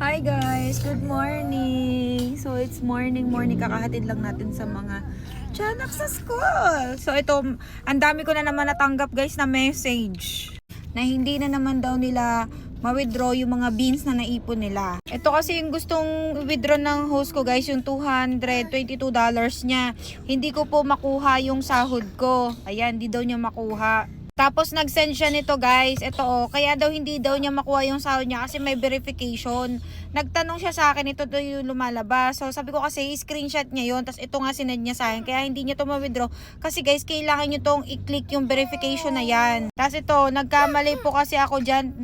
Hi guys, good morning. So it's morning, kakahatid lang natin sa mga tiyanak sa school. So ito, ang dami ko na naman natanggap guys na message na hindi na naman daw nila ma-withdraw yung mga beans na naipon nila. Ito kasi yung gustong withdraw ng host ko guys, yung $222 niya. Hindi ko po makuha yung sahod ko. Ayan, hindi daw niya makuha. Tapos nag-send siya nito guys, ito kaya daw hindi daw niya makuha yung sahod niya kasi may verification. Nagtanong siya sa akin, ito daw yung lumalabas. So sabi ko kasi screenshot niya yon, tapos ito nga sinend niya sa akin, kaya hindi niya to ma-withdraw. Kasi guys, kailangan niyo tong i-click yung verification na yan. Tapos ito, nagkamali po kasi ako dyan,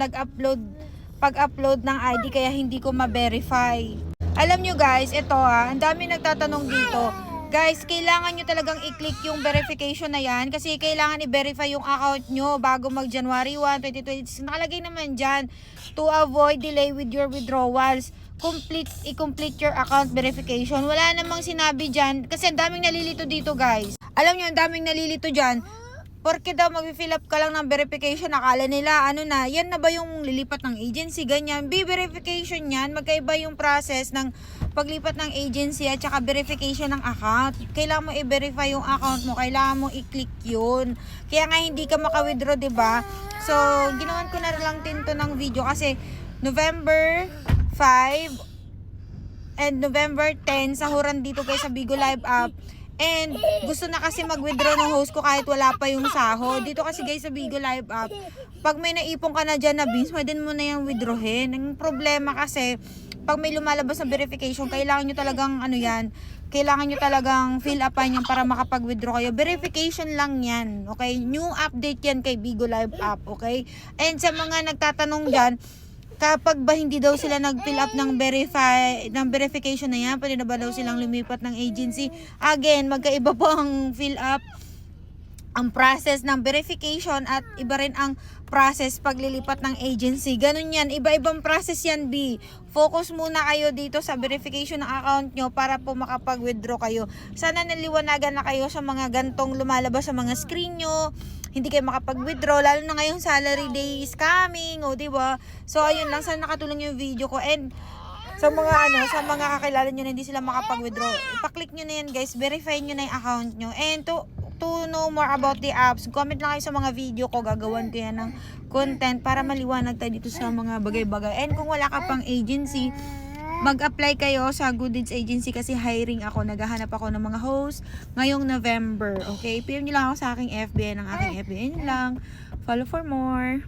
pag-upload ng ID, kaya hindi ko ma-verify. Alam nyo guys, ito ang dami nagtatanong dito. Guys, kailangan nyo talagang i-click yung verification na yan kasi kailangan i-verify yung account nyo bago mag January 1, 2026. Nakalagay naman dyan, to avoid delay with your withdrawals, i-complete your account verification. Wala namang sinabi dyan kasi ang daming nalilito dito guys. Alam nyo, ang daming nalilito dyan. Porque daw mag-fill up ka lang ng verification, akala nila ano na, yan na ba yung lilipat ng agency, ganyan. Verification yan, magkaiba yung process ng paglipat ng agency at saka verification ng account. Kailangan mo i-verify yung account mo, kailangan mo i-click yun. Kaya nga hindi ka maka-withdraw, 'di ba? So, ginawan ko na lang din to ng video kasi November 5 and November 10 sahuran dito guys sa Bigo Live app. And gusto na kasi mag-withdraw ng host ko kahit wala pa yung sahod. Dito kasi guys sa Bigo Live app, pag may naipon ka na dyan na beans, pwede mo na yung withdrawin. Ang problema kasi, pag may lumalabas na verification, kailangan nyo talagang kailangan nyo talagang fill upan yan para makapag-withdraw kayo. Verification lang yan, okay? New update yan kay Bigo Live app, okay? And sa mga nagtatanong dyan, kapag ba hindi daw sila nag-fill up ng verification na yan, pwede na ba daw silang lumipat ng agency? Again, magkaiba po ang fill up, ang process ng verification at iba rin ang process paglilipat ng agency. Ganun yan, iba-ibang process yan, B. Focus muna kayo dito sa verification ng account nyo para po makapag-withdraw kayo. Sana naliwanagan na kayo sa mga gantong lumalabas sa mga screen nyo. Hindi kayo makapag-withdraw, lalo na ngayong salary day is coming, diba? So, ayun lang, sana nakatulong yung video ko. And, sa mga kakilala nyo na hindi sila makapag-withdraw, ipaklik nyo na yan guys, verify nyo na yung account nyo. And, to know more about the apps, comment lang kayo sa mga video ko, gagawan ko yan ng content para maliwanag tayo dito sa mga bagay-bagay. And, kung wala ka pang agency, mag-apply kayo sa Good Deeds Agency kasi hiring ako. Naghahanap ako ng mga host ngayong November. Okay? PM nyo lang ako sa aking FB ng aking FB. Yun lang. Follow for more.